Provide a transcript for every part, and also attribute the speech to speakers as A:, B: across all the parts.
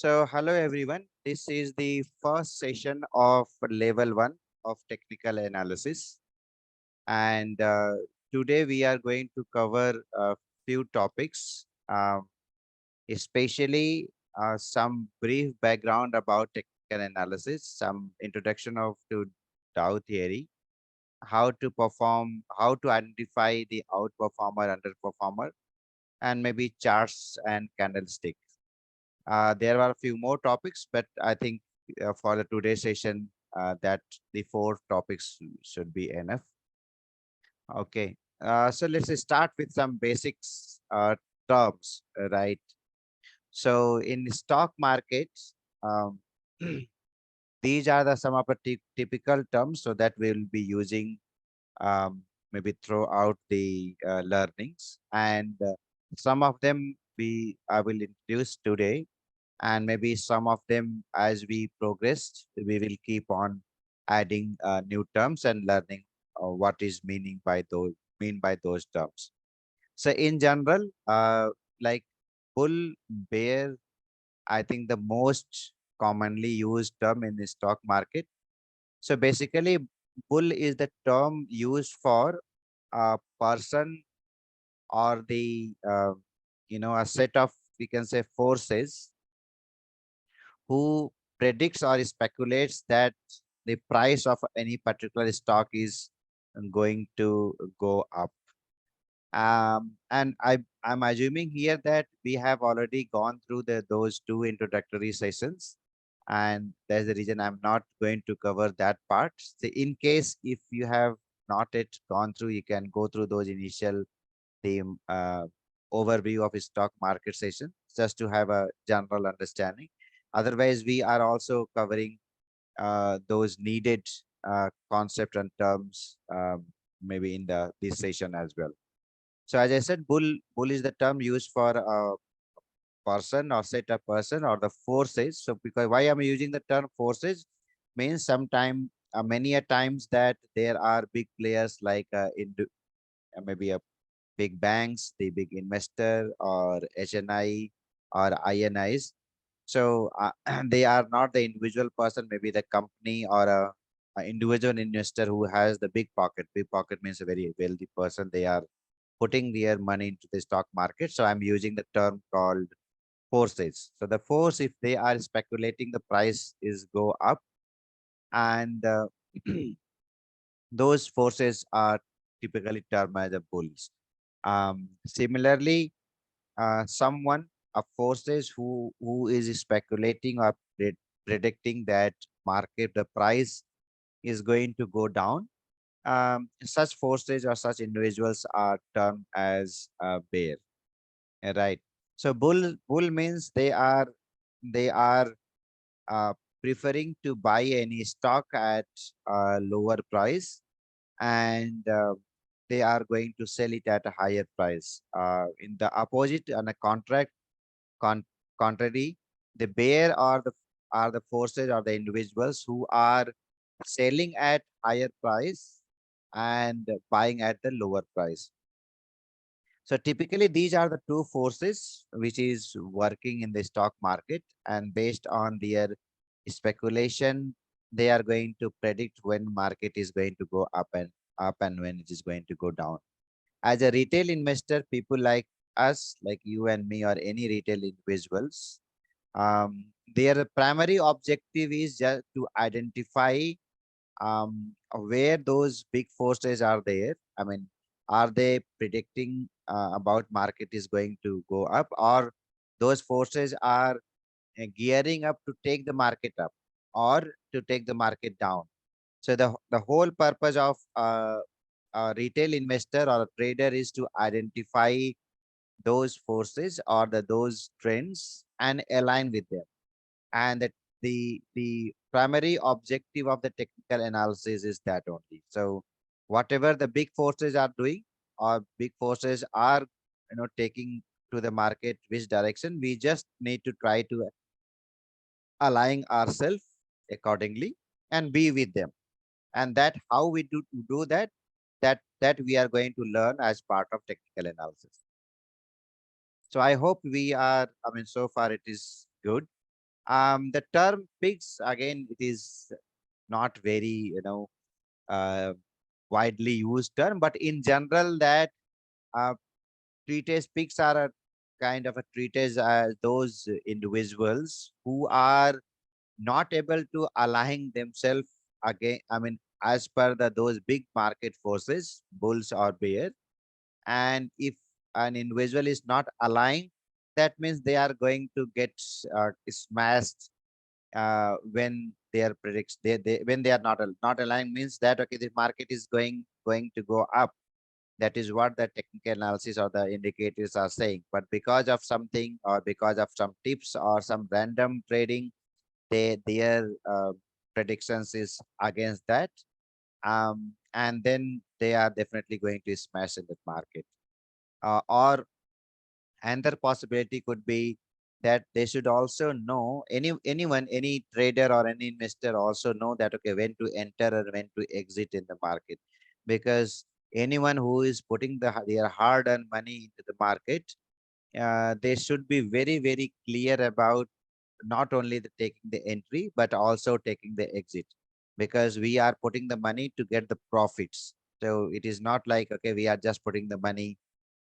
A: Hello everyone. This is the first session of level 1 of technical analysis. And today we are going to cover a few topics, especially some brief background about technical analysis, some introduction of to Dow theory, how to identify the outperformer, underperformer, and maybe charts and candlesticks. There are a few more topics, but I think for the today's session, that the four topics should be enough. Okay. So let's start with some basics terms, right? So in stock markets, um, these are the some of the typical terms so that we'll be using maybe throughout the learnings, and some of them we I will introduce today, and maybe some of them as we progress we will keep on adding new terms and learning what is mean by those terms. So in general, like bull, bear, I think the most commonly used term in the stock market. So basically, bull is the term used for a person or the a set of, we can say, forces who predicts or speculates that the price of any particular stock is going to go up. And I'm assuming here that we have already gone through those two introductory sessions, and that's the reason I'm not going to cover that part. So in case if you have not yet gone through, you can go through those initial theme overview of a stock market session just to have a general understanding. Otherwise, we are also covering those needed concept and terms maybe in the this session as well. So as I said, bull is the term used for a person or set of person or the forces. So because why I'm using the term forces means sometime many a times that there are big players like maybe a big banks, the big investor or HNI or INIs. So they are not the individual person, maybe the company or a individual investor who has the big pocket. Big pocket means a very wealthy person. They are putting their money into the stock market. So I'm using the term called forces. So the force, if they are speculating, the price is go up, and those forces are typically termed as the bulls. Similarly, someone of forces who is speculating or predicting that market the price is going to go down, such forces or such individuals are termed as bear, right? So bull means they are uh, preferring to buy any stock at a lower price, and they are going to sell it at a higher price. In the opposite, on a con contrary, the bear are the forces or the individuals who are selling at higher price and buying at the lower price. So typically these are the two forces which is working in the stock market, and based on their speculation, they are going to predict when market is going to go up and when it is going to go down. As a retail investor, people like us, like you and me or any retail individuals, their primary objective is just to identify where those big forces are there. I mean, are they predicting about market is going to go up, or those forces are gearing up to take the market up or to take the market down? So the whole purpose of a retail investor or a trader is to identify those forces or those trends and align with them, and that the primary objective of the technical analysis is that only. So whatever the big forces are doing, or big forces are taking to the market which direction, we just need to try to align ourselves accordingly and be with them. And that how we do that, that we are going to learn as part of technical analysis. So I hope we are, I mean, so far it is good. The term pigs, again, it is not very, uh, widely used term, but in general, that uh, treatise pigs are a kind of a treatise, those individuals who are not able to align themselves again, I mean, as per those big market forces, bulls or bear. And if an individual is not aligned, that means they are going to get smashed when they are predicts when they are not aligned, means that okay, the market is going to go up. That is what the technical analysis or the indicators are saying. But because of something, or because of some tips or some random trading, their predictions is against that, and then they are definitely going to smash in the market. Or another possibility could be that they should also know, any trader or any investor also know that okay, when to enter or when to exit in the market. Because anyone who is putting their hard-earned money into the market, they should be very very clear about not only taking the entry but also taking the exit, because we are putting the money to get the profits. So it is not like okay, we are just putting the money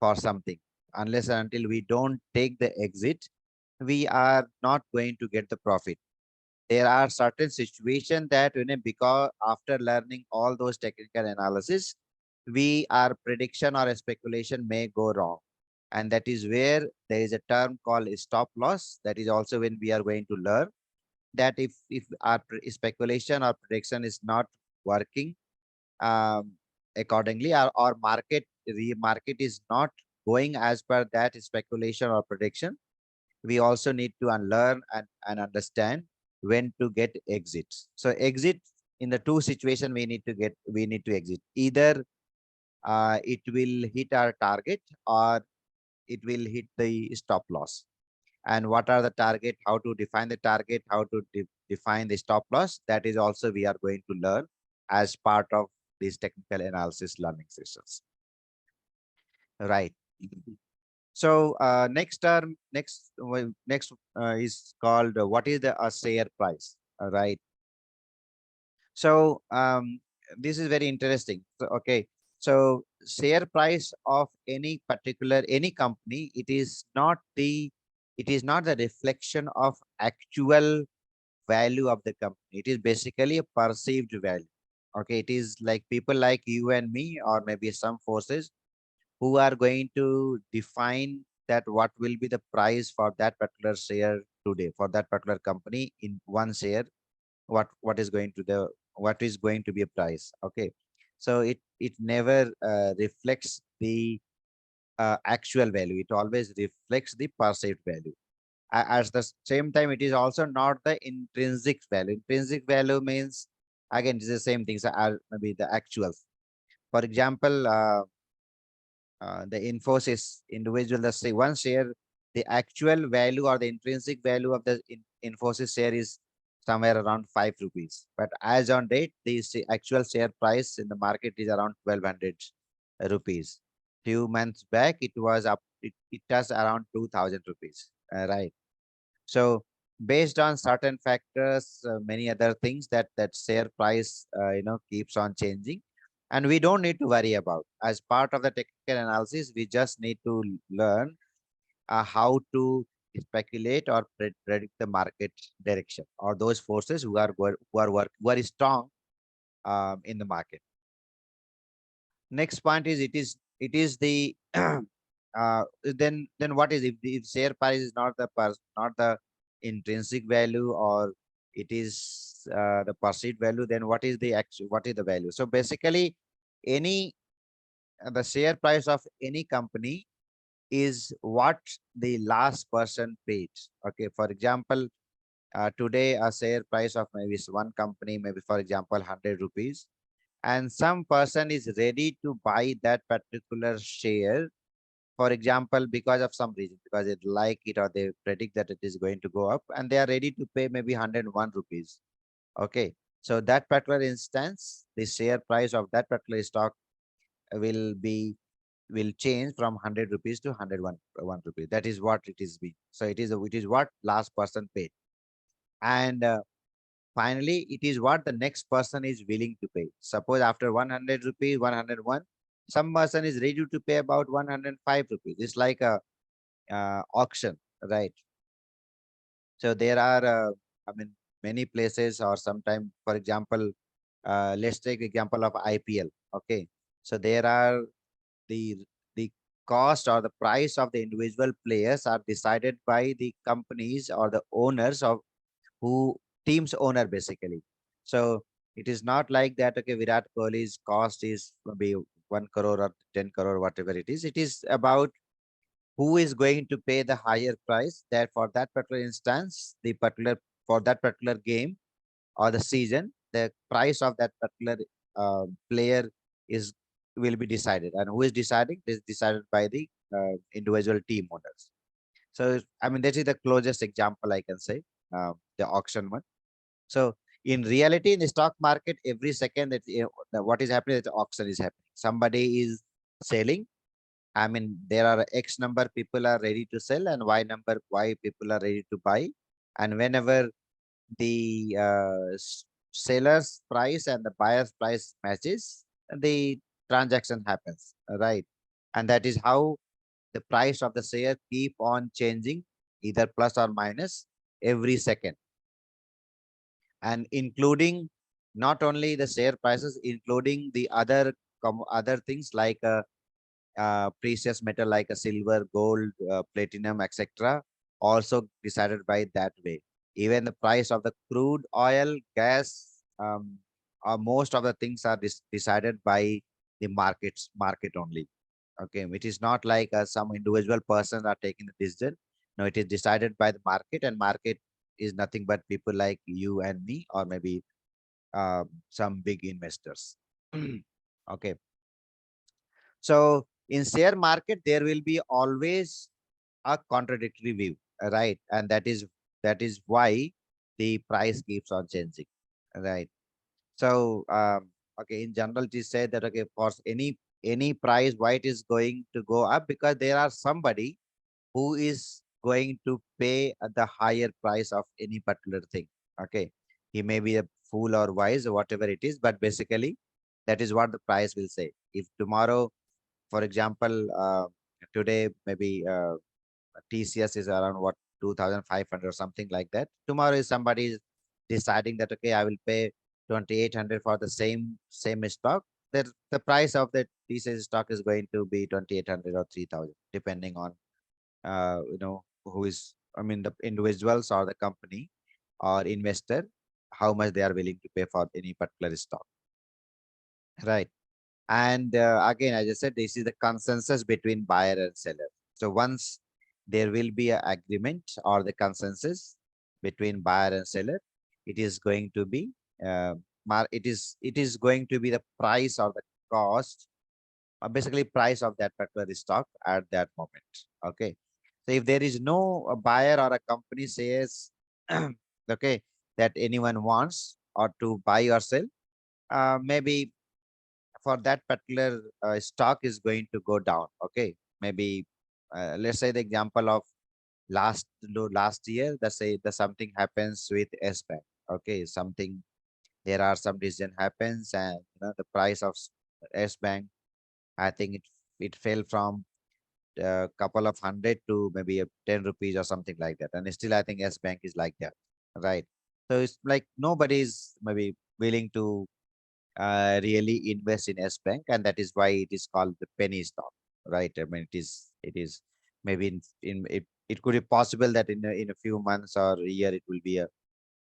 A: for something. Unless and until we don't take the exit, we are not going to get the profit. There are certain situations that, because after learning all those technical analysis, we our prediction or a speculation may go wrong. And that is where there is a term called stop loss. That is also when we are going to learn that if our speculation or prediction is not working um, accordingly, or market is not going as per that speculation or prediction, we also need to unlearn and understand when to get exits. So exit, in the two situation, we need to exit. Either it will hit our target, or it will hit the stop loss. And what are the target, how to define the target, how to define the stop loss, that is also we are going to learn as part of these technical analysis learning sessions, right? So next term, next is called what is the share price, right? So this is very interesting. So, okay, so share price of any company, it is not the reflection of actual value of the company. It is basically a perceived value. Okay, it is like people like you and me, or maybe some forces, who are going to define that what will be the price for that particular share today, for that particular company in one share, what is going to be a price. Okay, so it never reflects the actual value. It always reflects the perceived value. At the same time, it is also not the intrinsic value. Intrinsic value means, again, it's the same things are maybe the actuals. For example, the Infosys individual, let's say one share, the actual value or the intrinsic value of the Infosys share is somewhere around 5 rupees. But as on date, the actual share price in the market is around 1200 rupees. Few months back, it was up, it was around 2000 rupees, right? So based on certain factors, many other things, that share price, keeps on changing, and we don't need to worry about. As part of the technical analysis, we just need to learn how to speculate or predict the market direction, or those forces who are strong in the market. Next point is, it is the then what is, if share price is not the intrinsic value, or it is the perceived value, then what is the value? So basically, any the share price of any company is what the last person paid. Okay, for example, today a share price of maybe one company, maybe for example 100 rupees, and some person is ready to buy that particular share, for example, because of some reason, because it like it, or they predict that it is going to go up, and they are ready to pay maybe 101 rupees. Okay, so that particular instance, the share price of that particular stock will change from 100 rupees to 101 1 rupee. That is what it is being. So it is what last person paid. And finally, it is what the next person is willing to pay. Suppose after 100 rupees, 101, some person is ready to pay about 105 rupees. It's like a auction, right? So there are, I mean, many places, or sometime, for example, let's take example of IPL. Okay, so there are the the cost or the price of the individual players are decided by the companies or the owners of who team's owner basically. So it is not like that. Okay, Virat Kohli's cost is maybe 1 crore or 10 crore, whatever it is. It is about who is going to pay the higher price. That for that particular instance, the particular for that particular game or the season, the price of that particular player is will be decided. And who is deciding? This is decided by the individual team owners. So I mean, that is the closest example I can say, the auction one. So in reality, in the stock market, every second that what is happening, that the auction is happening. Somebody is selling. I mean, there are X number people are ready to sell, and Y number Y people are ready to buy. And whenever the seller's price and the buyer's price matches, the transaction happens, right? And that is how the price of the share keep on changing, either plus or minus every second, and including not only the share prices, including the other things like precious metal like a silver, gold, platinum, etc. also decided by that way. Even the price of the crude oil, gas, most of the things are decided by the market only. Okay, it is not like some individual person are taking the decision. No, it is decided by the market, and market is nothing but people like you and me, or maybe some big investors. Okay, so in share market, there will be always a contradictory view, right? And that is why the price keeps on changing, right? So okay, in general, it is said that okay, for any price, why it is going to go up, because there are somebody who is going to pay at the higher price of any particular thing. Okay, he may be a fool or wise or whatever it is, but basically that is what the price will say. If tomorrow, for example, today maybe TCS is around what 2,500 or something like that. Tomorrow is somebody is deciding that okay, I will pay 2,800 for the same stock. That the price of the TCS stock is going to be 2,800 or 3,000, depending on who is, I mean, the individuals or the company or investor, how much they are willing to pay for any particular stock, right? And again, as I said, this is the consensus between buyer and seller. So once there will be an agreement or the consensus between buyer and seller, it is going to be it is going to be the price or the cost, or basically price of that particular stock at that moment. Okay. So if there is no buyer or a company says, okay, that anyone wants or to buy or sell, maybe for that particular stock is going to go down. Okay, maybe let's say the example of last year. Let's say the something happens with S Bank. Okay, something, there are some decision happens, and the price of S Bank, I think it fell from a couple of hundred to maybe a 10 rupees or something like that, and still I think S Bank is like that, right? So it's like nobody's maybe willing to really invest in S Bank, and that is why it is called the penny stock, right? I mean, it is maybe it could be possible that in a few months or a year it will be a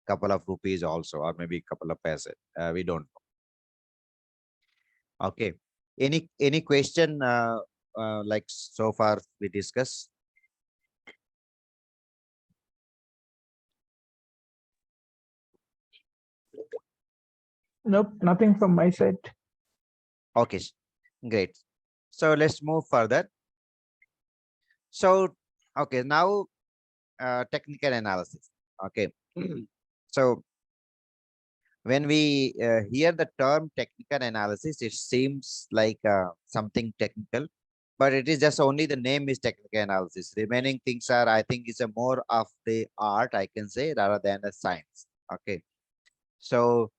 A: couple of rupees also, or maybe a couple of paise. We don't know. Okay. Any question like so far we discuss?
B: Nope, nothing from my side.
A: Okay, great. So let's move further. So okay, now technical analysis. Okay. So when we hear the term technical analysis, it seems like something technical. but it is just only the name is technical analysis. Remaining things are, I think, is a more of the art, I can say, rather than a science. Okay. So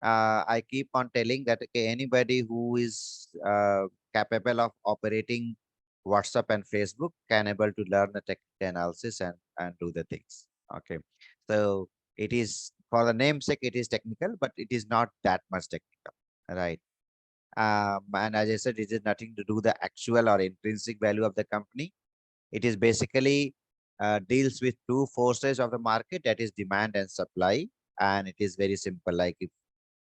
A: I keep on telling that, okay, anybody who is capable of operating WhatsApp and Facebook can able to learn the technical analysis and do the things. Okay, so it is for the namesake, it is technical, but it is not that much technical, right? And as I said, it is nothing to do the actual or intrinsic value of the company. It is basically deals with two forces of the market, that is demand and supply, and it is very simple. Like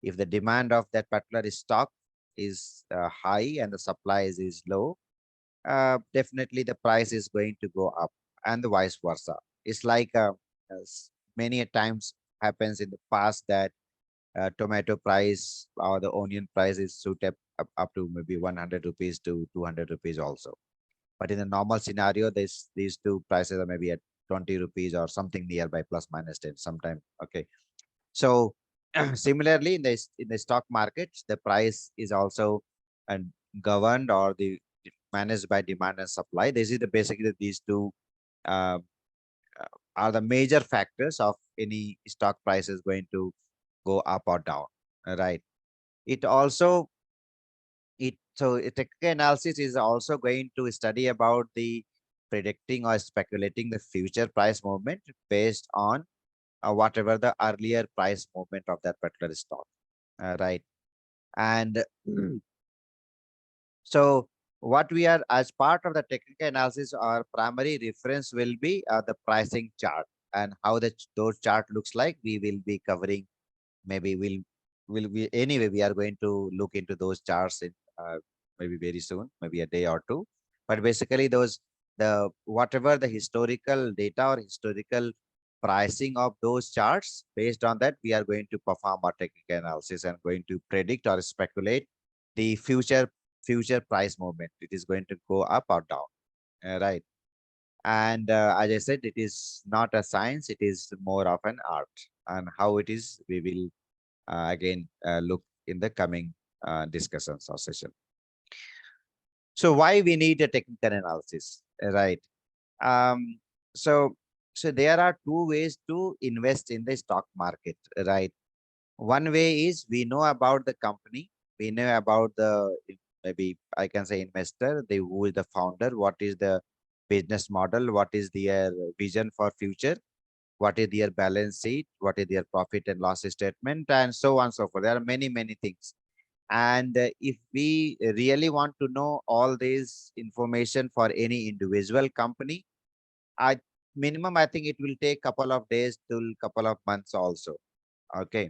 A: if the demand of that particular stock is high and the supply is low, definitely the price is going to go up, and the vice versa. It's like as many a times happens in the past that tomato price or the onion price is shoot up to maybe 100 rupees to 200 rupees also. But in a normal scenario, these two prices are maybe at 20 rupees or something nearby, plus minus 10 sometime. Okay. So similarly, in the stock markets, the price is also governed or the managed by demand and supply. This is the basically these two uh, are the major factors of any stock prices going to go up or down. Right. It also a technical analysis is also going to study about the predicting or speculating the future price movement based on whatever the earlier price movement of that particular stock. Right. And so what we are as part of the technical analysis, our primary reference will be the pricing chart, and how those chart looks like. We will be covering, maybe will we anyway, we are going to look into those charts in maybe very soon, maybe a day or two. But basically those, the whatever the historical data or historical pricing of those charts, based on that we are going to perform our technical analysis and going to predict or speculate the future price movement. It is going to go up or down, right? And as I said, it is not a science, it is more of an art. And how it is, we will again look in the coming discussions or session. So why we need a technical analysis, right? Um, so so there are two ways to invest in the stock market, right? One way is we know about the company, we know about the, maybe I can say, investor, the who is the founder, what is the business model, what is their vision for future, what is their balance sheet, what is their profit and loss statement, and so on and so forth. There are many things. And if we really want to know all this information for any individual company, I minimum I think it will take couple of days to couple of months also. Okay.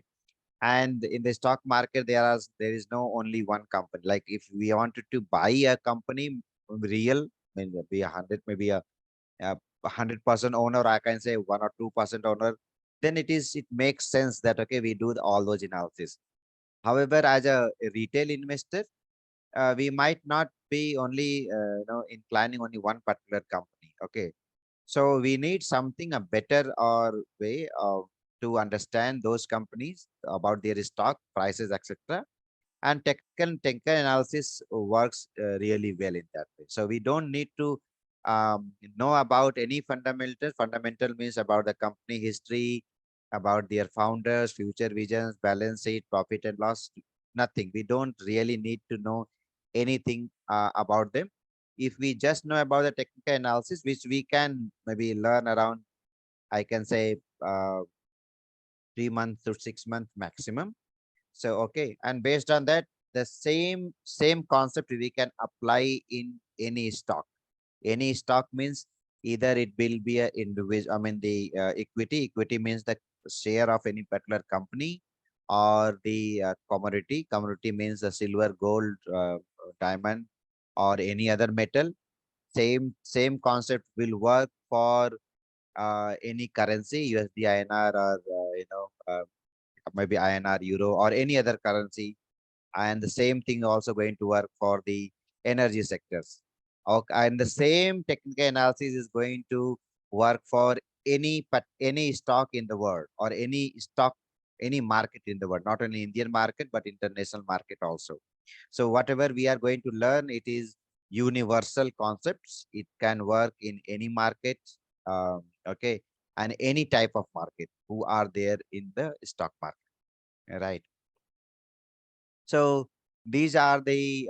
A: And in the stock market, there is no only one company. Like if we wanted to buy a company, real, maybe 100, maybe a 100% owner, I can say 1 or 2% owner, then it makes sense that okay, we do all those analysis. However, as a retail investor, we might not be only inclining only one particular company. Okay, so we need something a better or way of to understand those companies about their stock prices, etc. And technical analysis works really well in that way. So we don't need to know about any fundamental. Fundamental means about the company history, about their founders, future visions, balance sheet, profit and loss. Nothing. We don't really need to know anything about them. If we just know about the technical analysis, which we can maybe learn around, I can say 3 months to 6 months maximum. So okay, and based on that, the same concept we can apply in any stock. Any stock means either it will be a individual, I mean the equity. Equity means the share of any particular company, or the commodity. Commodity means the silver, gold, diamond, or any other metal. Same concept will work for any currency, USD, INR, or maybe INR, euro, or any other currency. And the same thing also going to work for the energy sectors. Okay, and the same technical analysis is going to work for any stock in the world, or any stock, any market in the world, not only Indian market but international market also. So whatever we are going to learn, it is universal concepts. It can work in any market, okay, and any type of market who are there in the stock market, right? So these are the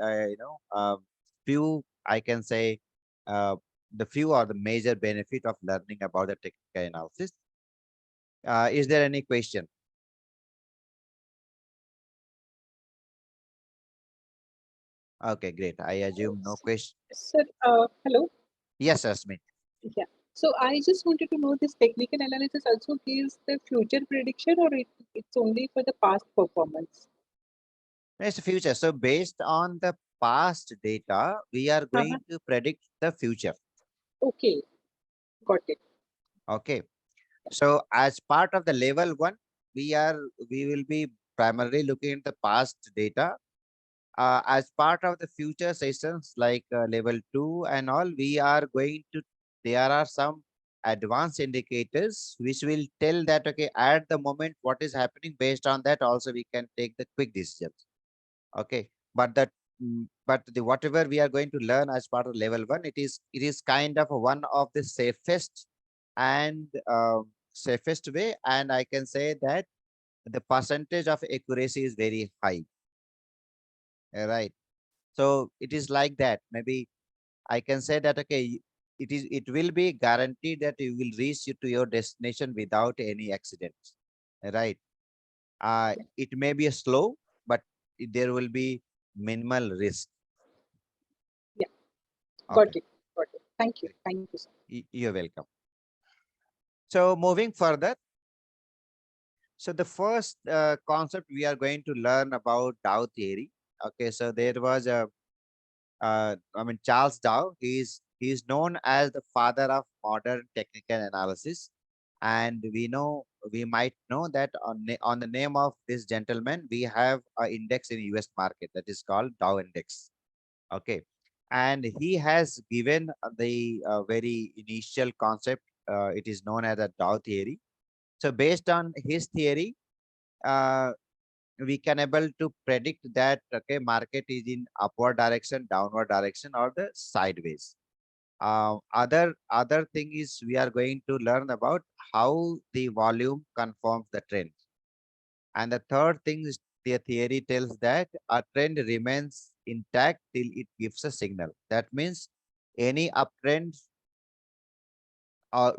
A: few, I can say, uh, the few or the major benefit of learning about the technical analysis. Is there any question? Okay, great. I assume no question.
B: Sir, hello.
A: Yes, Asmi.
B: Yeah. So I just wanted to know this technical analysis also gives the future prediction or it's only for the past performance?
A: It's future. So based on the past data, we are
B: Uh-huh.
A: going to predict the future.
B: Okay, got it.
A: Okay. So as part of the level 1, we will be primarily looking at the past data. As part of the future sessions like level 2 and all, we are going to, there are some advanced indicators which will tell that, okay, at the moment, what is happening. Based on that, also we can take the quick decisions. Okay, but but the whatever we are going to learn as part of level 1, it is kind of one of the safest and safest way, and I can say that the percentage of accuracy is very high, right? So it is like that. Maybe I can say that, okay, it will be guaranteed that you will reach you to your destination without any accidents, right? It may be a slow, but there will be minimal risk.
B: Yeah, got
A: Okay,
B: it. Got it. Thank you.
A: great.
B: Thank you, sir.
A: You're welcome. So moving further, so the first concept we are going to learn about Dow theory. Okay, so there was a, Charles Dow. He's known as the father of modern technical analysis, and we might know that on the name of this gentleman, we have an index in U.S. market that is called Dow Index. Okay, and he has given the very initial concept. It is known as the Dow theory. So based on his theory, uh, we can able to predict that, okay, market is in upward direction, downward direction, or the sideways. Other thing is we are going to learn about how the volume conforms the trend. And the third thing is the theory tells that a trend remains intact till it gives a signal. That means any uptrend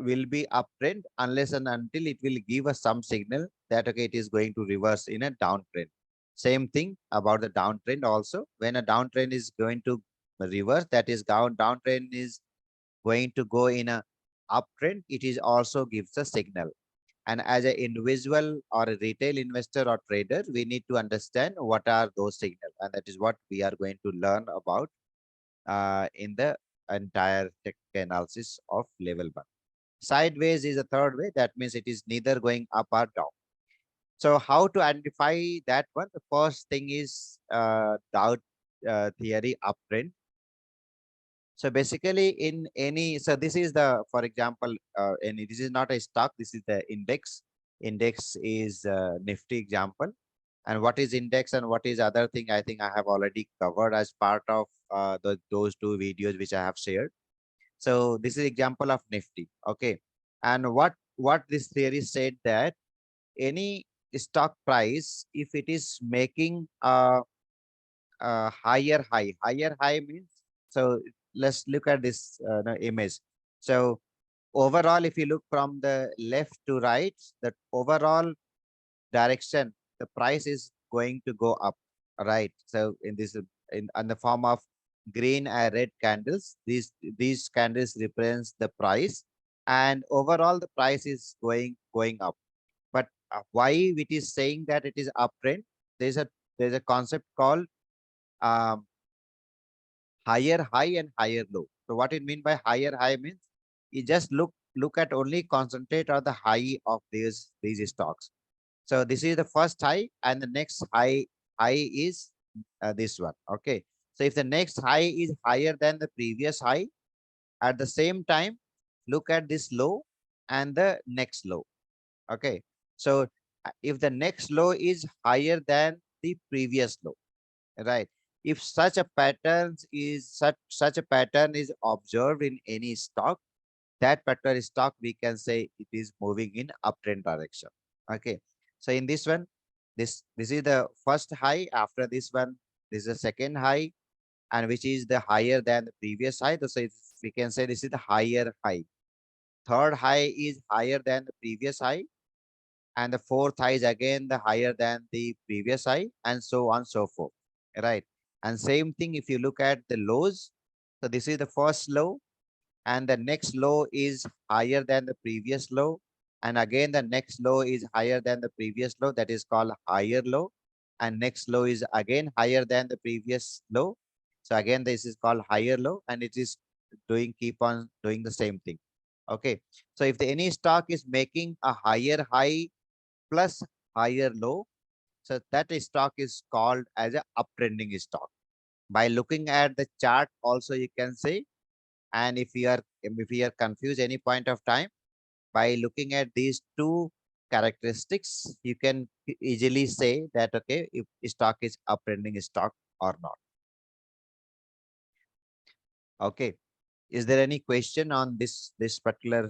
A: will be uptrend unless and until it will give us some signal that, okay, it is going to reverse in a downtrend. Same thing about the downtrend also. When a downtrend is going to reverse, that is downtrend is going to go in a uptrend, it is also gives a signal. And as an individual or a retail investor or trader, we need to understand what are those signals, and that is what we are going to learn about in the entire technical analysis of level 1. Sideways is a third way. That means it is neither going up or down. So how to identify that one? The first thing is Dow theory uptrend. So basically, in any, so this is the, for example, any, this is not a stock. This is the index. Index is Nifty example. And what is index and what is other thing? I think I have already covered as part of those two videos which I have shared. So this is example of Nifty. Okay. And what this theory said that any stock price, if it is making a higher high means, so let's look at this image. So overall, if you look from the left to right, the overall direction, the price is going to go up, right? So in this, in the form of green and red candles, these candles represents the price, and overall the price is going up. But why it is saying that it is uptrend? There's a concept called um, higher high and higher low. So what it mean by higher high means, you just look at only concentrate on the high of these stocks. So this is the first high, and the next high is this one. Okay. So if the next high is higher than the previous high, at the same time, look at this low and the next low. Okay. So if the next low is higher than the previous low, right? If such a pattern is observed in any stock, that particular stock we can say it is moving in uptrend direction. Okay, so in this one, this is the first high. After this one, this is the second high, and which is the higher than the previous high. So we can say this is the higher high. Third high is higher than the previous high, and the fourth high is again the higher than the previous high, and so on so forth, right? And same thing if you look at the lows. So this is the first low, and the next low is higher than the previous low, and again the next low is higher than the previous low, that is called higher low, and next low is again higher than the previous low. So again this is called higher low, and it is keep on doing the same thing. Okay, so if the any stock is making a higher high plus higher low, so that stock is called as a uptrending stock. By looking at the chart also you can say, and if you are confused any point of time, by looking at these two characteristics, you can easily say that okay, if stock is uptrending stock or not. Okay, is there any question on this particular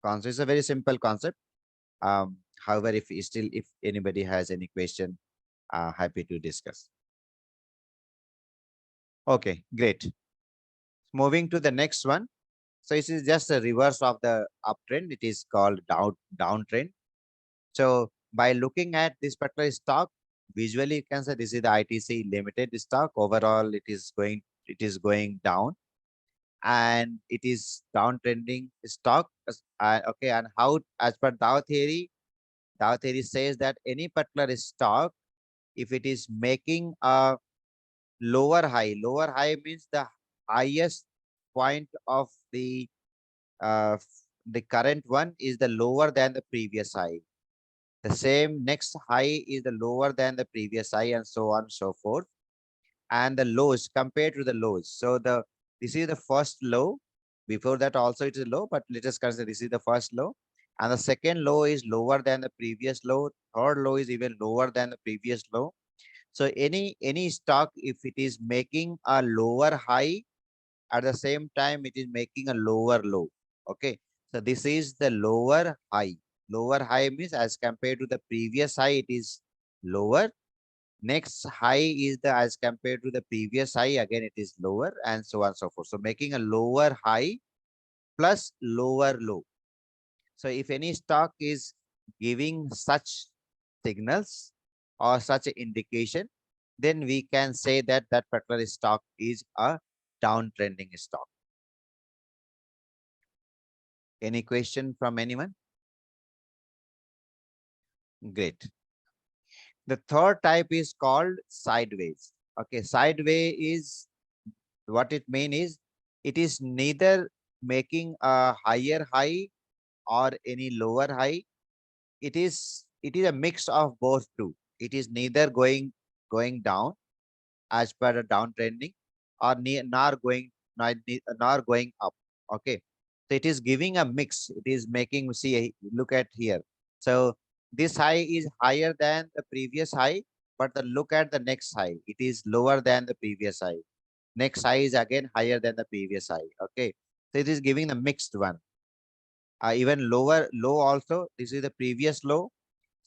A: concept? It's a very simple concept. However, if anybody has any question, happy to discuss. Okay, great. Moving to the next one. So this is just a reverse of the uptrend. It is called downtrend. So by looking at this particular stock, visually you can say this is the ITC limited stock. Overall, it is going down, and it is downtrending stock. Okay, and how as per Dow theory says that any particular stock, if it is making a lower high means the highest point of the current one is the lower than the previous high. The same next high is the lower than the previous high, and so on so forth. And the lows compared to the lows. So this is the first low. Before that also it is low, but let us consider this is the first low. And the second low is lower than the previous low. Third low is even lower than the previous low. So any stock, if it is making a lower high, at the same time it is making a lower low. Okay, so this is the lower high. Lower high means as compared to the previous high it is lower. Next high is the as compared to the previous high, again it is lower, and so on and so forth. So making a lower high plus lower low. So if any stock is giving such signals or such an indication, then we can say that that particular stock is a downtrending stock. Any question from anyone? Great. The third type is called sideways. Okay, sideways is what it means is it is neither making a higher high or any lower high. It is a mix of both two. It is neither going down as per the downtrending, or nor going up. Okay, so it is giving a mix. It is making, see, look at here. So this high is higher than the previous high, but look at the next high, it is lower than the previous high. Next high is again higher than the previous high. Okay, so it is giving the mixed one. Even lower low also, this is the previous low.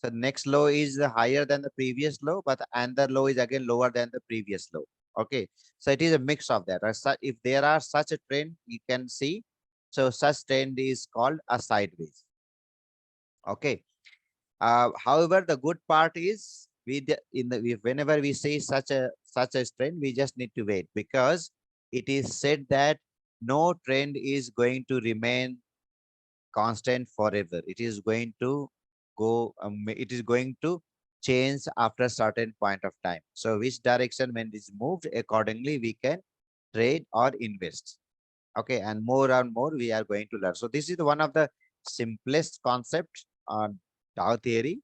A: So next low is higher than the previous low, but another low is again lower than the previous low. Okay, so it is a mix of that. If there are such a trend, you can see. So such trend is called a sideways. Okay. However, the good part is whenever we see such a trend, we just need to wait, because it is said that no trend is going to remain constant forever. It is going to it is going to change after a certain point of time. So which direction when it is moved, accordingly we can trade or invest. Okay, and more we are going to learn. So this is one of the simplest concepts on Dow theory.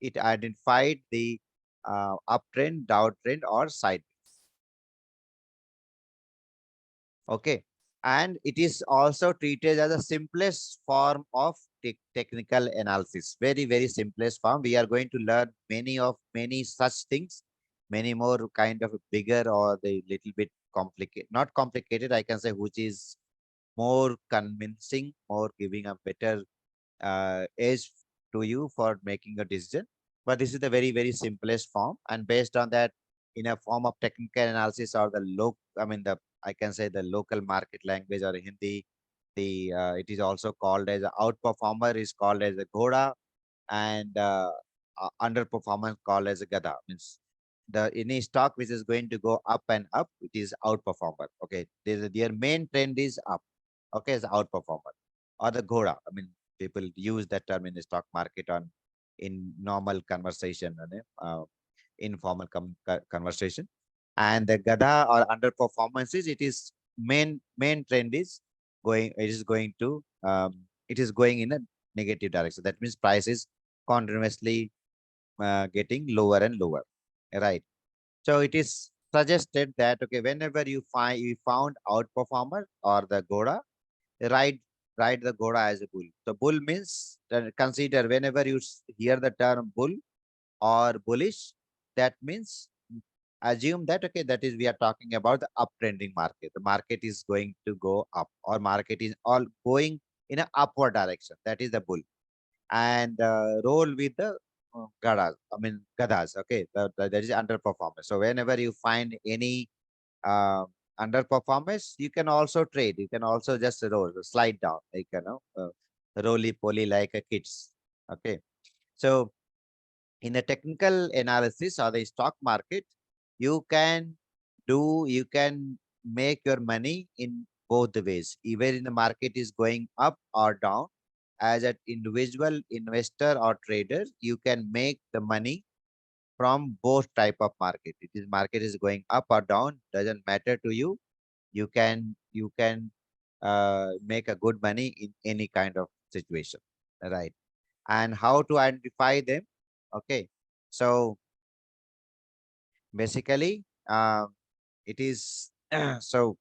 A: It identified the uptrend, downtrend, or sideways. Okay, and it is also treated as the simplest form of technical analysis. Very simplest form. We are going to learn many such things many more kind of bigger or the little bit complicated, not complicated, I can say, which is more convincing, more giving a better edge to you for making a decision. But this is the very, very simplest form. And based on that, in a form of technical analysis or the I mean, I can say the local market language or Hindi, it is also called as a outperformer is called as a Ghoda, and underperformance called as a Gada. Means the any stock which is going to go up and up, it is outperformer. Okay, their main trend is up. Okay, is outperformer or the Ghoda. I mean, people use that term in the stock market on in normal conversation, informal conversation. And the Gada or underperformances, it is main trend is going. It is going to it is going in a negative direction. That means price is continuously getting lower and lower, right? So it is suggested that okay, whenever you found outperformer or the Goda, write write the Goda as a bull. So bull means that consider whenever you hear the term bull or bullish, that means assume that okay, that is we are talking about the uptrending market. The market is going to go up or market is all going in an upward direction. That is the bull and roll with the gadas. I mean gadas. Okay, that is underperformance. So whenever you find any uh, underperformance, you can also trade. You can also just roll, slide down, like roly poly like a kids. Okay, so in the technical analysis or the stock market, you can make your money in both the ways. Either in the market is going up or down. As an individual investor or trader, you can make the money from both type of market. It is market is going up or down, doesn't matter to you. You can make a good money in any kind of situation, right? And how to identify them? Okay, so basically, it is so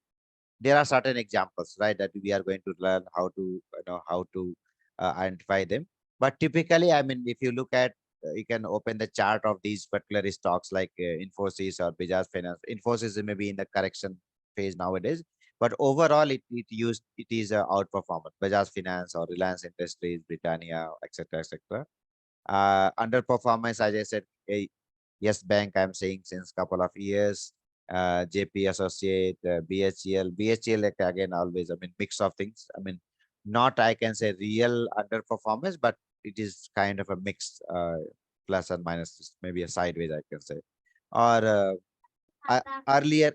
A: there are certain examples, right, that we are going to learn how to how to identify them. But typically, I mean, if you look at you can open the chart of these particular stocks like Infosys or Bajaj Finance. Infosys is maybe in the correction phase nowadays, but overall it is a outperformer. Bajaj Finance or Reliance Industries, Britannia, etc., etc. Underperformance, as I said, Yes Bank, I'm saying since couple of years. JP Associate, BHEL, like again, always, I mean, mix of things. I mean, not I can say real underperformance, but it is kind of a mix, plus and minus, maybe a sideways, I can say. Or uh, earlier,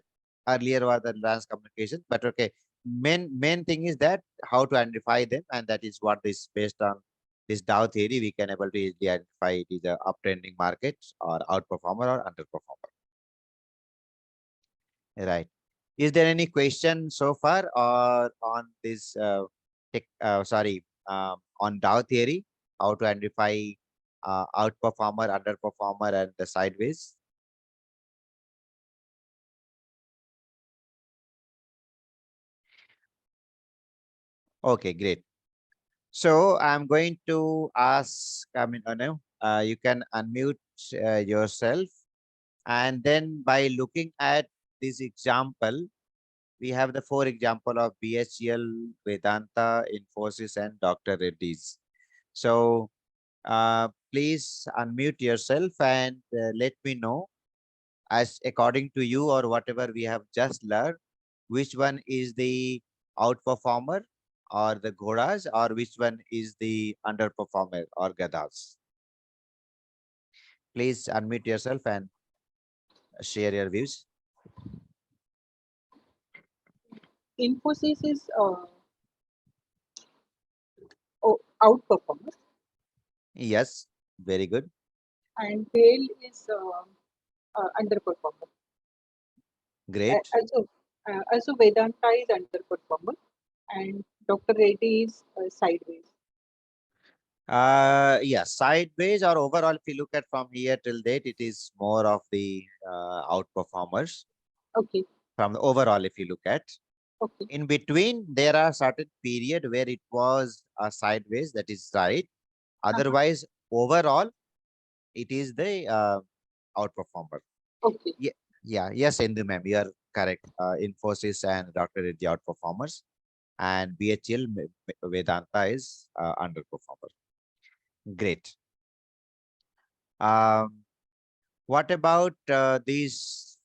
A: earlier was the advanced communication, but okay, main thing is that how to identify them, and that is what is based on this Dow theory. We can able to easily identify it is a uptrending market or outperformer or underperformer, right? Is there any question so far or on this on Dow theory, how to identify outperformer, underperformer, and the sideways? Okay, great. So I'm going to ask, I mean, no, you can unmute yourself. And then by looking at this example, we have the four example of BHEL, Vedanta, Infosys, and Dr. Reddy's. So please unmute yourself and let me know as according to you or whatever we have just learned, which one is the outperformer or the Ghodas, or which one is the underperformer or Gadas. Please unmute yourself and share your views.
B: Infosys is outperformer,
A: Yes, very good.
B: and Bale is underperformer.
A: Great.
B: Also Vedanta is underperformer, and Dr. Reddy is sideways.
A: Yeah, sideways or overall, if you look at from here till date, it is more of the outperformers
B: Okay,
A: from the overall, if you look at.
B: okay.
A: In between, there are certain period where it was sideways, that is right.
B: Uh-huh.
A: Otherwise, overall, it is the outperformer.
B: Okay.
A: Yeah, yeah, yes, Indu ma'am, you are correct. Infosys and Dr. Reddy outperformers, and BHL Vedanta is underperformer. Great. Um, what about these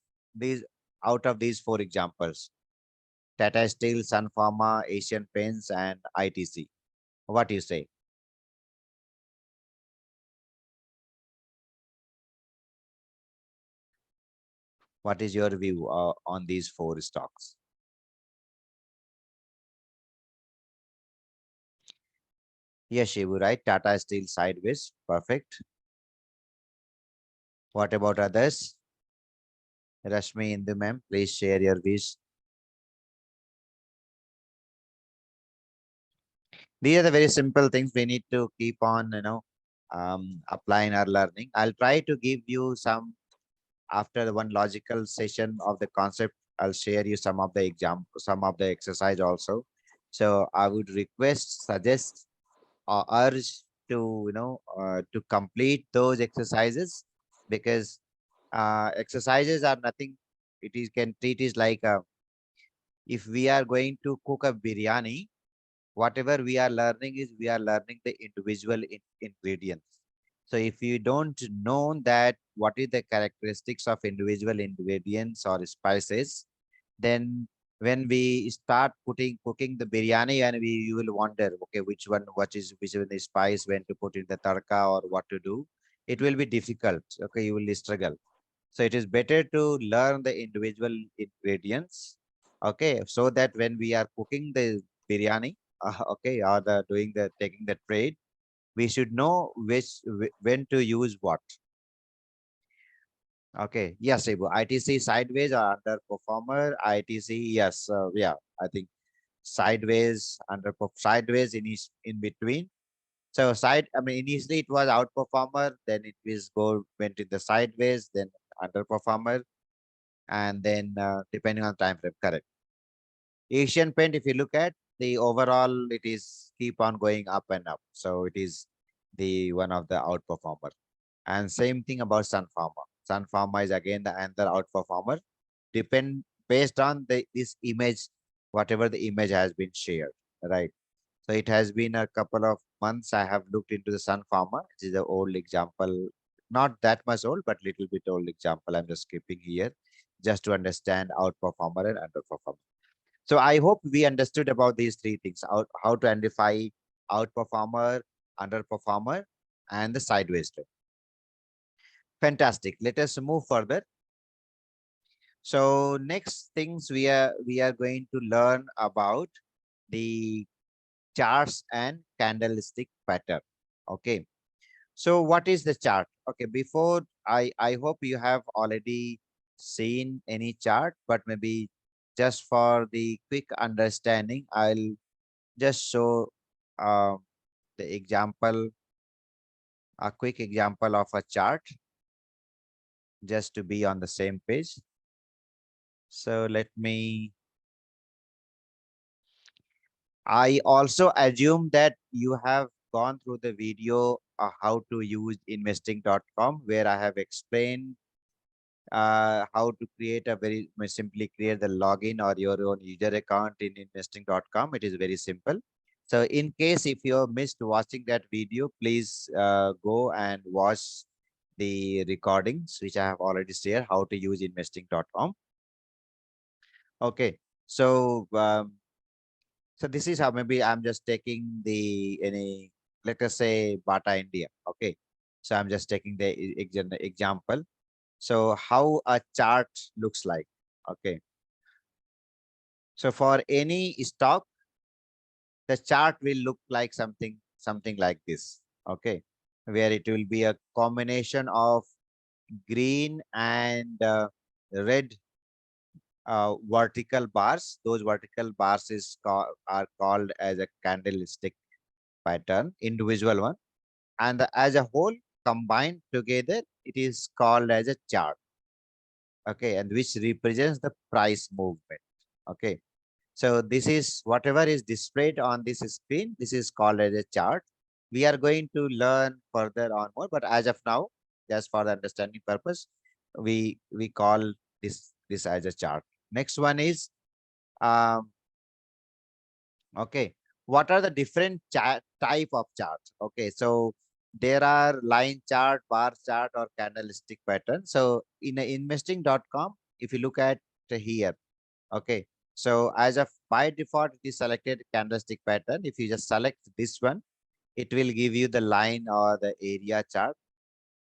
A: out of these four examples? Tata Steel, Sun Pharma, Asian Paints, and ITC. What do you say? What is your view on these four stocks? Yes, Shivu, right? Tata Steel sideways. Perfect. What about others? Rashmi, Indu ma'am, please share your views. These are the very simple things we need to keep on, applying our learning. I'll try to give you some after the one logical session of the concept. I'll share you some of the some of the exercise also. So I would request, suggest, or urge to to complete those exercises, because exercises are nothing. It is can treat is like if we are going to cook a biryani, whatever we are learning is we are learning the individual ingredients. So if you don't know that what is the characteristics of individual ingredients or spices, then when we start putting cooking the biryani, and we you will wonder, okay, which one is spice, when to put in the tadka or what to do. It will be difficult. Okay, you will struggle. So it is better to learn the individual ingredients. Okay, so that when we are cooking the biryani, okay, or the doing the taking the trade, we should know when to use what. Okay, yes, Ibu. ITC sideways or underperformer. ITC, yes, yeah, I think sideways, sideways in between. So I mean, initially it was outperformer, then it was went in the sideways, then underperformer, and then depending on time frame, correct. Asian Paint, if you look at the overall, it is keep on going up and up. So it is the one of the outperformer. And same thing about Sun Pharma. Sun Pharma is again the another outperformer. Depend based on this image, whatever the image has been shared, right? So it has been a couple of months I have looked into the Sun Pharma. It is the old example, not that much old, but little bit old example. I'm just skipping here just to understand outperformer and underperformer. So I hope we understood about these three things: how to identify outperformer, underperformer, and the sideways trend. Fantastic. Let us move further. So next things we are going to learn about the charts and candlestick pattern. Okay. So what is the chart? Okay. Before I hope you have already seen any chart, but maybe just for the quick understanding, I'll just show the example, a quick example of a chart, just to be on the same page. So let me, I also assume that you have gone through the video how to use investing.com, where I have explained how to create a simply create the login or your own user account in investing.com. It is very simple. So in case if you missed watching that video, please go and watch the recordings which I have already shared how to use investing.com. Okay. So so this is how, maybe I'm just taking the any, let us say Bata India. Okay. So I'm just taking the example. So how a chart looks like. Okay. So for any stock, the chart will look like something like this. Okay. Where it will be a combination of green and red vertical bars. Those vertical bars are called as a candlestick pattern, individual one. And as a whole combined together, it is called as a chart. Okay. And which represents the price movement. Okay. So this is whatever is displayed on this screen. This is called as a chart. We are going to learn further on more, but as of now, just for the understanding purpose, we call this as a chart. Next one is um, okay. What are the different type of charts? Okay, so there are line chart, bar chart, or candlestick pattern. So in a investing.com, if you look at here, okay. So as of by default, it is selected candlestick pattern. If you just select this one, it will give you the line or the area chart.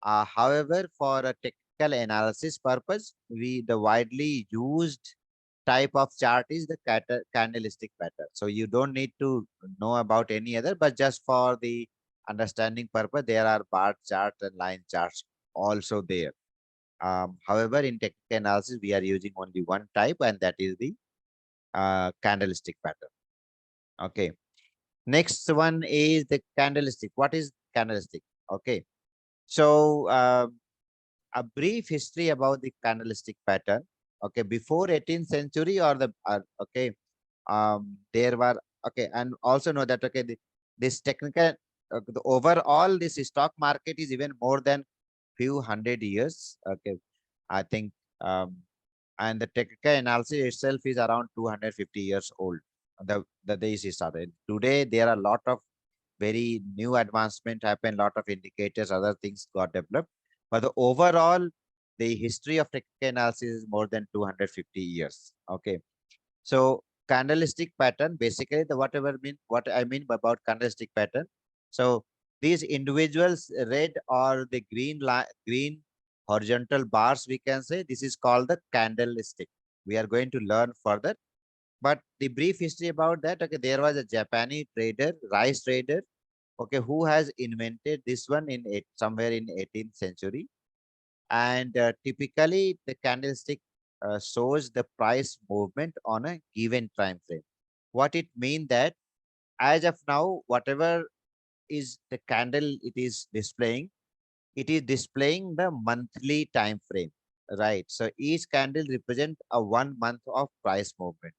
A: However, for a technical analysis purpose, the widely used type of chart is the candlestick pattern. So you don't need to know about any other, but just for the understanding purpose, there are bar charts and line charts also there. However, in technical analysis, we are using only one type, and that is the candlestick pattern. Okay. Next one is the candlestick. What is candlestick? Okay. So a brief history about the candlestick pattern. Okay, before 18th century or okay, there were okay, and also know that okay, this technical the overall this stock market is even more than few hundred years. Okay, I think and the technical analysis itself is around 250 years old. The days is started. Today there are a lot of very new advancement happened, lot of indicators, other things got developed. But the overall, the history of technical analysis is more than 250 years. Okay. So candlestick pattern, basically the whatever mean what I mean about candlestick pattern. So these individuals red or the green horizontal bars, we can say this is called the candlestick. We are going to learn further. But the brief history about that, okay, there was a Japanese trader, rice trader, okay, who has invented this one in somewhere in 18th century. And typically the candlestick shows the price movement on a given time frame. What it mean that as of now, whatever is the candle it is displaying the monthly time frame, right? So each candle represent a 1 month of price movement,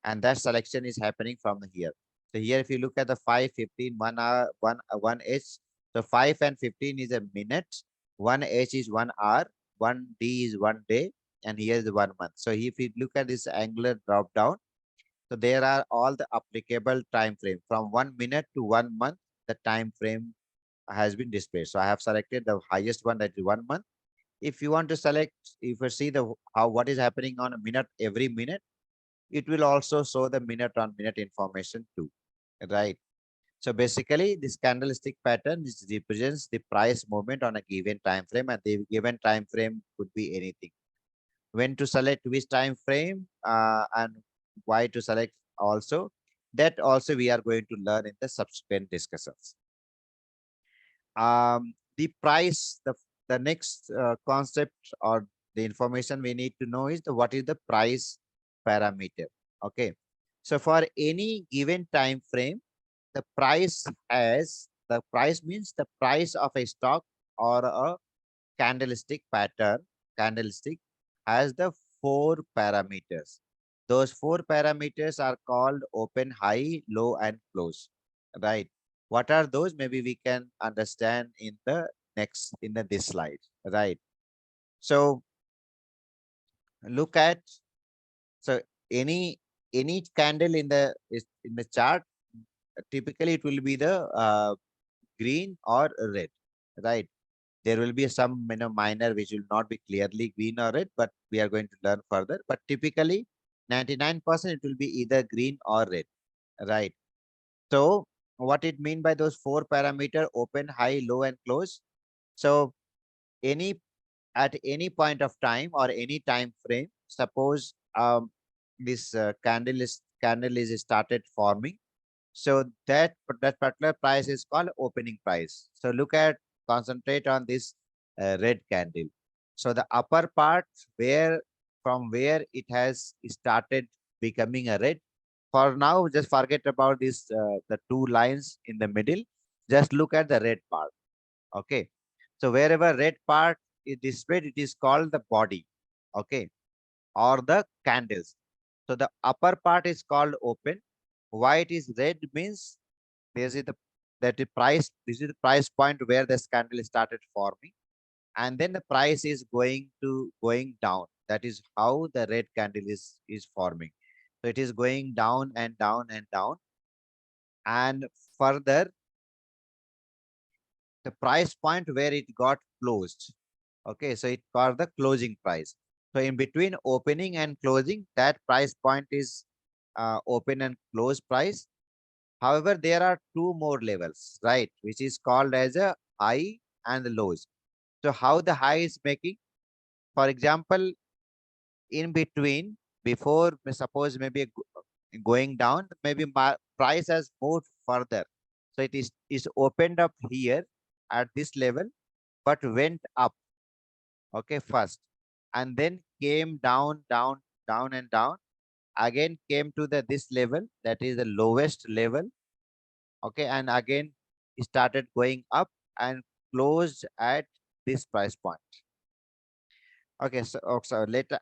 A: and that selection is happening from here. So here, if you look at the 5, 15, 1 hour, 1 H, so 5 and 15 is a minute, 1 H is 1 hour, 1 D is 1 day, and here is the 1 month. So if you look at this angular drop down, so there are all the applicable time frame from 1 minute to 1 month. The time frame has been displayed. So I have selected the highest one, that is 1 month. If you want to select, if you see the how what is happening on a minute every minute, it will also show the minute on minute information too, right? So basically this candlestick pattern represents the price movement on a given time frame, and the given time frame could be anything. When to select which time frame and why to select also, that also we are going to learn in the subsequent discussions. The price, the next concept or the information we need to know is what is the price parameter. Okay, so for any given time frame, the price means the price of a stock or a candlestick pattern. Candlestick has the four parameters. Those four parameters are called open, high, low, and close, right? What are those? Maybe we can understand in the next in this slide, right? So look at, so any any candle in in the chart, typically it will be the green or red, right? There will be some minor which will not be clearly green or red, but we are going to learn further. But typically 99% it will be either green or red, right? So what it mean by those four parameter: open, high, low, and close. So any at any point of time or any time frame, suppose this candle is started forming, so that particular price is called opening price. So look at, concentrate on this red candle. So the upper part, where from where it has started becoming a red. For now, just forget about this the two lines in the middle. Just look at the red part. Okay. So wherever red part is displayed, it is called the body. Okay, or the candles. So the upper part is called open. Why it is red means this is the price. This is the price point where this candle started forming. and then the price is going down. That is how the red candle is forming. So it is going down and down and down, and further the price point where it got closed. Okay, so it got the closing price. So in between opening and closing, that price point is open and close price. However, there are two more levels, right, which is called as a high and the lows. So how the high is making, for example, in between, before suppose maybe going down, maybe price has moved further. So it is opened up here at this level, but went up, okay, first, and then came down, down, down, and down. Again came to the this level, that is the lowest level, okay, and again started going up and closed at this price point. Okay, so later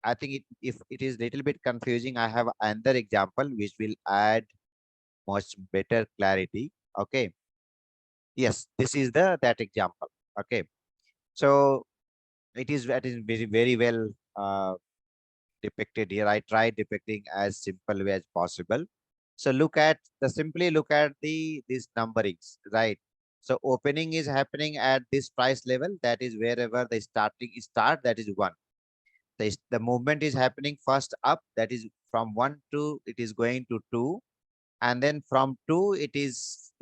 A: I think if it is little bit confusing, I have another example which will add much better clarity. Okay, yes, this is the that example. Okay, so it is very well uh, depicted here. I tried depicting as simple way as possible. So simply look at these numberings, right? So opening is happening at this price level. That is wherever the start. That is one. The movement is happening first up. That is from one to it is going to two, and then from two it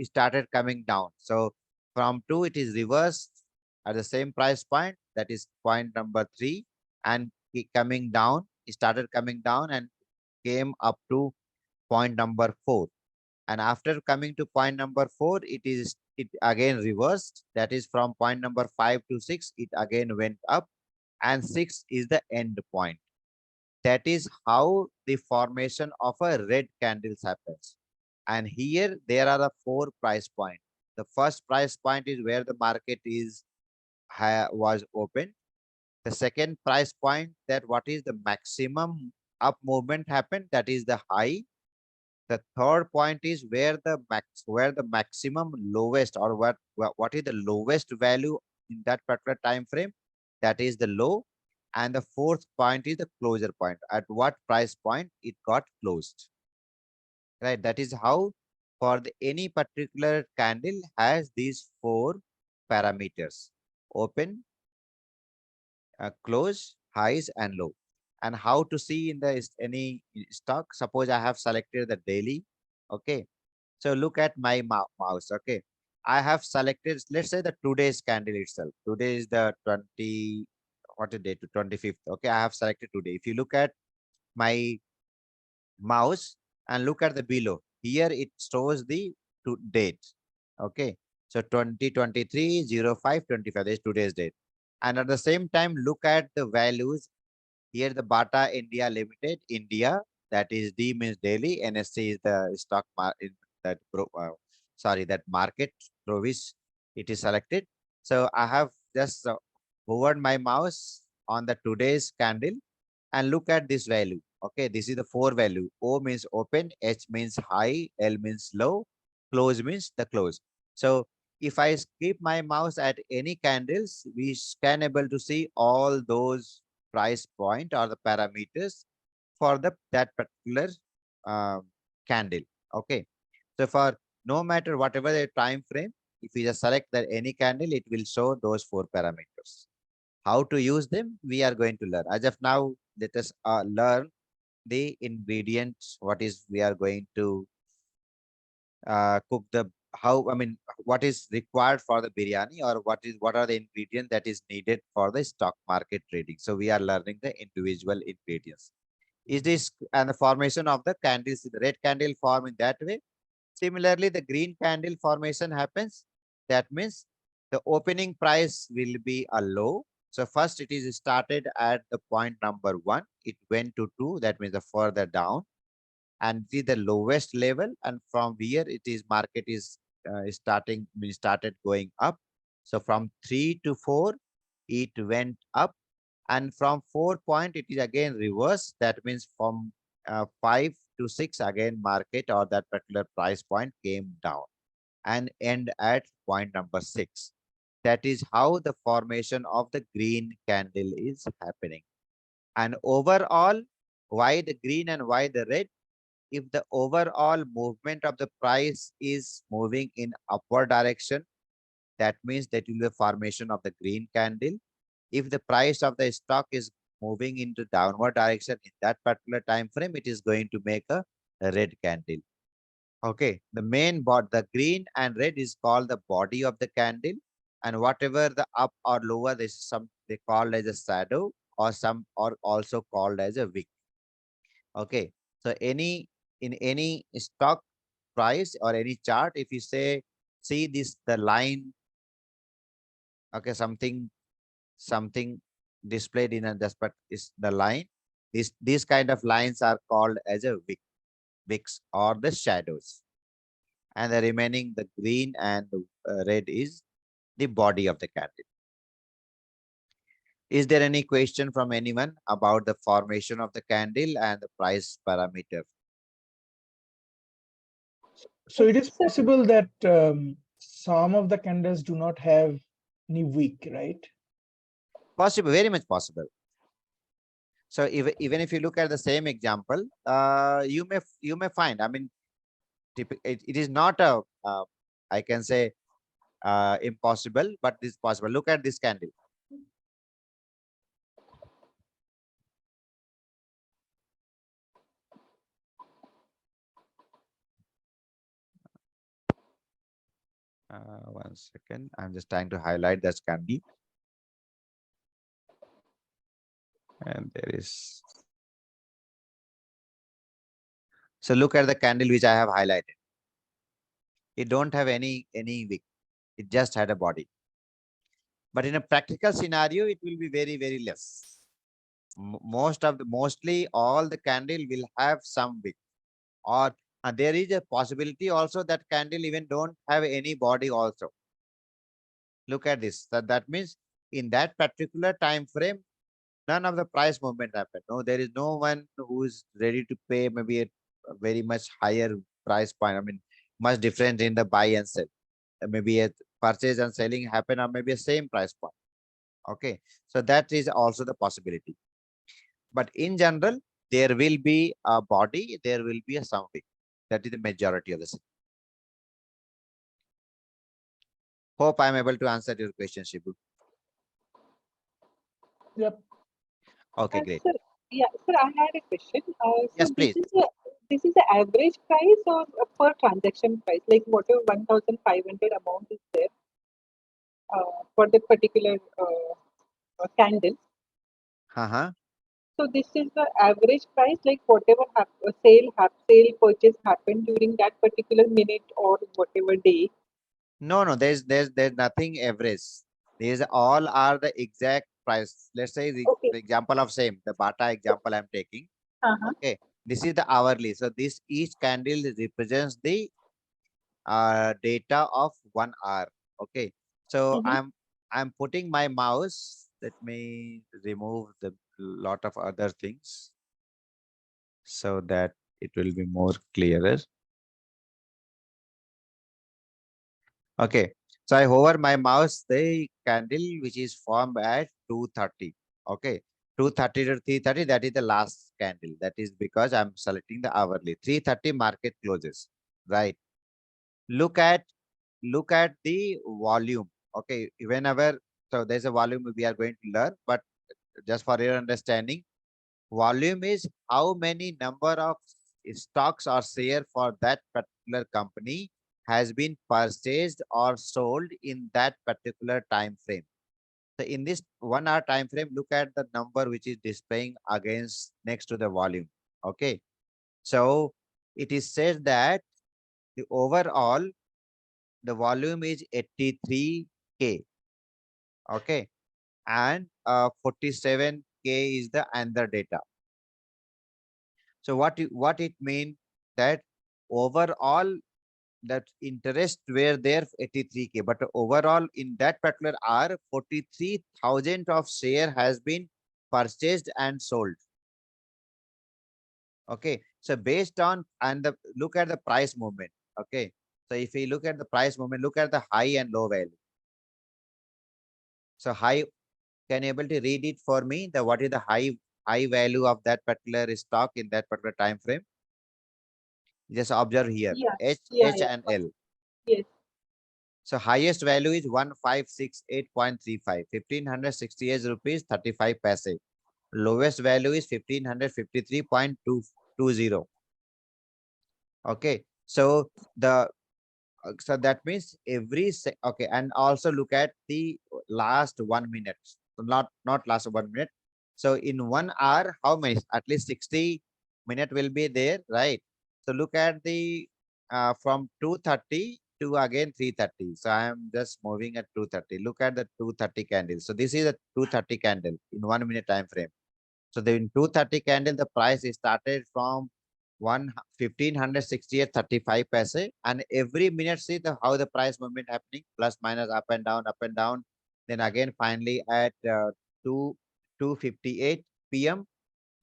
A: started coming down. So from two it is reversed at the same price point. That is point number three, and coming down. It started coming down and came up to point number four. And after coming to point number four, it again reversed. That is from point number five to six, it again went up, and six is the end point. That is how the formation of a red candles happens. And here there are the four price points. The first price point is where the market was open. The second price point, that what is the maximum up movement happened, that is the high. The third point is where the maximum lowest, or what is the lowest value in that particular time frame, that is the low. And the fourth point is the closure point, at what price point it got closed, right? That is how for any particular candle has these four parameters: open, close, highs, and low. And how to see in the any stock, suppose I have selected the daily. Okay, so look at my mouse. Okay, I have selected, let's say, the today's candle itself. Today is the 20, what a date, 25th. Okay, I have selected today. If you look at my mouse and look at the below, here it shows the date. Okay, so 2023 05 25, is today's date. And at the same time, look at the values. Here the Bata India Limited, India, that is D means daily, NSC is the stock market, sorry, that market through which it is selected. So I have just hovered my mouse on the today's candle and look at this value. Okay, this is the four value. O means open, H means high, L means low, close means the close. So if I keep my mouse at any candles, we can able to see all those price point or the parameters for that particular uh, candle. Okay, so for no matter whatever the time frame, if you just select that any candle, it will show those four parameters. How to use them, we are going to learn. As of now, let us learn the ingredients. What is we are going to cook the how? I mean, what is required for the biryani, or what are the ingredients that is needed for the stock market trading? So we are learning the individual ingredients. Is this and the formation of the candles? The red candle form in that way. Similarly, the green candle formation happens. That means the opening price will be a low. So first it is started at the point number one. It went to two. That means the further down, and see the lowest level. And from here it is market is started going up. So from three to four, it went up, and from 4 point it is again reverse. That means from five to six, again market or that particular price point came down and end at point number six. That is how the formation of the green candle is happening. And overall, why the green and why the red? If the overall movement of the price is moving in upward direction, that means that will be the formation of the green candle. If the price of the stock is moving into downward direction in that particular time frame, it is going to make a red candle. Okay, the main body, the green and red is called the body of the candle, and whatever the up or lower, this is some they called as a shadow or some or also called as a wick. Okay, so in any stock price or any chart, if you say see this the line, okay, something displayed in a despot is the line. These kind of lines are called as a wicks or the shadows, and the remaining the green and the red is the body of the candle. Is there any question from anyone about the formation of the candle and the price parameter?
C: So it is
B: So,
C: possible that some of the candles do not have any wick, right?
A: Possible, very much possible. So even if you look at the same example, you may find. I mean, it is not a I can say impossible, but it is possible. Look at this candle. One second. I'm just trying to highlight this candle. And there is. So look at the candle which I have highlighted. It don't have any wick. It just had a body. But in a practical scenario, it will be very less. Mostly all the candle will have some wick, or there is a possibility also that candle even don't have any body also. Look at this. That means in that particular time frame, none of the price movement happened. No, there is no one who is ready to pay maybe a very much higher price point. I mean, much different in the buy and sell. Maybe a purchase and selling happen or maybe a same price point. Okay, so that is also the possibility. But in general, there will be a body, there will be a something. That is the majority of the thing. Hope I'm able to answer your question, Shibu.
C: Yep.
A: Okay, great.
B: sir, yeah, sir, I had a question. So
A: Yes, please.
B: this is the average price or a per transaction price? Like whatever 1,500 amount is there for the particular candle.
A: Uh-huh.
B: So this is the average price, like whatever sale purchase happened during that particular minute or whatever day.
A: No, there's nothing average. These all are the exact price. Let's say
B: Okay.
A: the example of same, the Bata example I'm taking.
B: Uh-huh.
A: Okay. This is the hourly. So this each candle represents the data of 1 hour. Okay. So
B: Mm-hmm.
A: I'm putting my mouse. Let me remove the lot of other things so that it will be more clearer. Okay. So I hover my mouse, the candle which is formed at 2:30. Okay. 2:30 to 3:30, that is the last candle. That is because I'm selecting the hourly. 3:30 market closes. Right. Look at the volume. Okay. Whenever so there's a volume we are going to learn, but just for your understanding, volume is how many number of stocks or share for that particular company has been purchased or sold in that particular time frame. So in this 1 hour time frame, look at the number which is displaying against next to the volume. Okay. So it is said that the overall the volume is 83K. Okay. And 47K is the another data. So what it means that overall that interest were there 83K, but overall in that particular hour 43,000 of share has been purchased and sold. Okay, so based on and the look at the price movement. Okay, so if we look at the price movement, look at the high and low value. So high, can you able to read it for me? The what is the high value of that particular stock in that particular time frame? Just observe here,
B: Yeah,
A: H
B: yeah.
A: and L.
B: Yes.
A: So highest value is 1568.35, 1568 rupees 35 paise. Lowest value is 1553.220. Okay. So the so that means okay, and also look at the last 1 minute. So not last 1 minute. So in 1 hour, how many? At least 60 minute will be there, right? So look at the from 2:30 to again 3:30. So I am just moving at 2:30. Look at the 2:30 candle. So this is a 2:30 candle in 1 minute time frame. So the in 2:30 candle, the price is started from 1568.35 paise, and every minute see the how the price movement happening, plus minus, up and down, up and down. Then again finally at 2 2:58 p.m.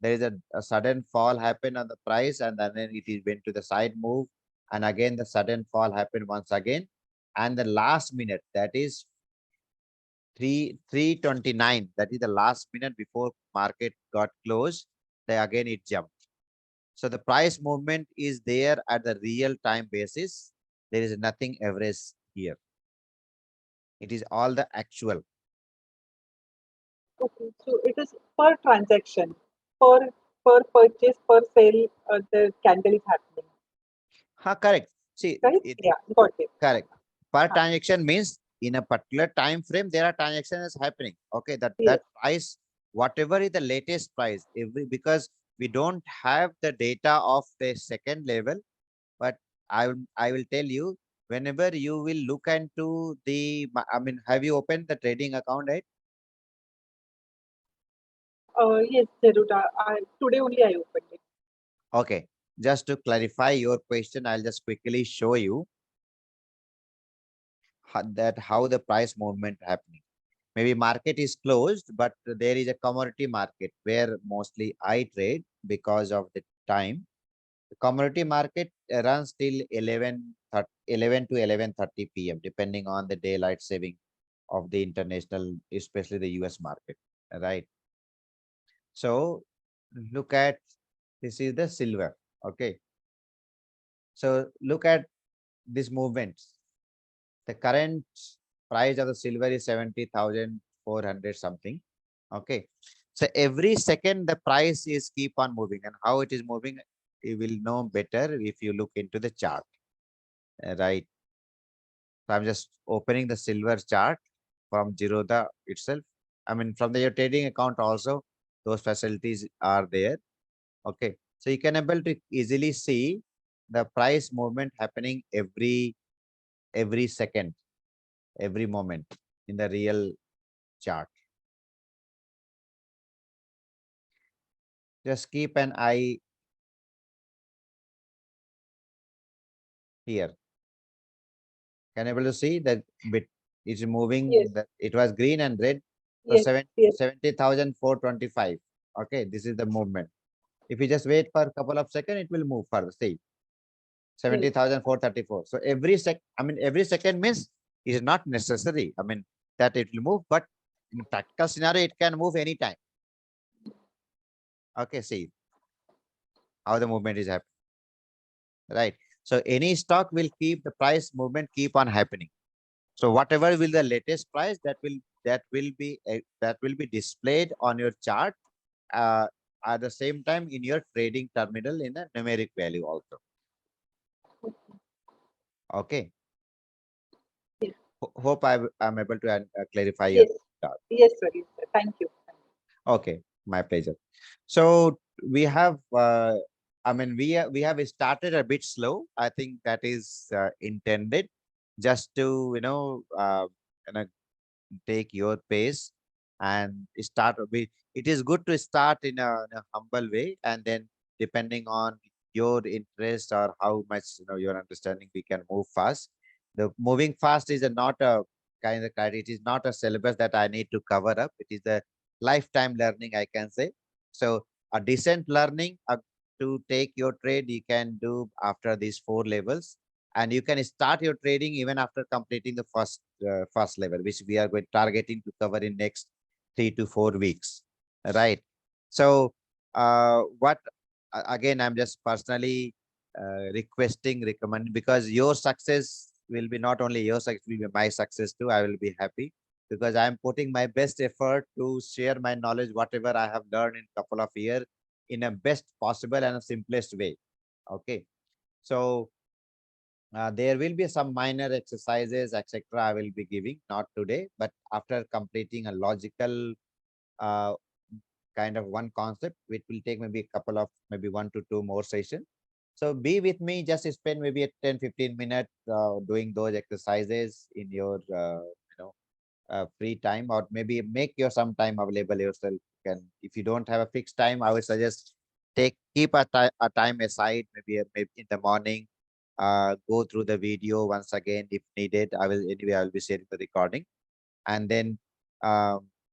A: there is a sudden fall happened on the price, and then it is went to the side move, and again the sudden fall happened once again, and the last minute, that is 3:29, that is the last minute before market got closed, they again it jumped. So the price movement is there at the real time basis. There is nothing average here. It is all the actual.
B: Okay. So it is per transaction, per per purchase, per sale, the candle is happening,
A: Correct. See,
B: right?
A: it
B: Yeah, got it.
A: correct. Per
B: Huh.
A: transaction means in a particular time frame, there are transactions happening. Okay, that
B: Yes.
A: price, whatever is the latest price, every because we don't have the data of the second level, but I will tell you whenever you will look into the I mean, have you opened the trading account, right?
B: Yes, Zeruda. Today only I opened it.
A: Okay, just to clarify your question, I'll just quickly show you how the price movement happening. Maybe market is closed, but there is a commodity market where mostly I trade because of the time. The commodity market runs till 11 to 11:30 p.m. depending on the daylight saving of the international, especially the US market, right? So look at, this is the silver. Okay. So look at this movement. The current price of the silver is 70,400 something. Okay. So every second the price is keep on moving, and how it is moving, you will know better if you look into the chart, right? So I'm just opening the silver chart from Zerodha itself. I mean, from the your trading account also, those facilities are there. Okay. So you can able to easily see the price movement happening every second, every moment in the real chart. Just keep an eye here. Can able to see that bit is
B: Yes,
A: moving, that it was green and red. So
B: yes, yes,
A: 70,425. Okay, this is the movement. If you just wait for a couple of seconds, it will move further. See,
B: yes.
A: 70,434. So I mean, every second means is not necessary. I mean, that it will move, but in practical scenario, it can move anytime. Okay, see how the movement is happening, right? So any stock will keep the price movement keep on happening. So whatever will the latest price, that will be displayed on your chart, uh, at the same time in your trading terminal in the numeric value also. Okay.
B: Yes,
A: Hope I'm able to clarify your
B: yes,
A: doubt.
B: yes, sir. Yes, sir. Thank you.
A: Okay, my pleasure. So we have, I mean, we have started a bit slow. I think that is intended just to you know take your pace and start with. It is good to start in a humble way, and then depending on your interest or how much your understanding, we can move fast. The moving fast is not a kind of criteria. It is not a syllabus that I need to cover up. It is the lifetime learning, I can say. So a decent learning to take your trade you can do after these 4 levels, and you can start your trading even after completing the first first level, which we are going targeting to cover in next 3 to 4 weeks, right? So what again, I'm just personally requesting, recommending, because your success will be not only your success, will be my success too. I will be happy because I'm putting my best effort to share my knowledge, whatever I have learned in couple of years, in a best possible and a simplest way. Okay. So there will be some minor exercises, etc. I will be giving, not today, but after completing a logical uh, kind of one concept, which will take maybe a couple of, maybe 1 to 2 more sessions. So be with me, just spend maybe a 10-15 minutes doing those exercises in your free time, or maybe make your some time available yourself. Can, if you don't have a fixed time, I would suggest keep a time aside, maybe in the morning. Go through the video once again if needed. I will, anyway, I will be sharing the recording, and then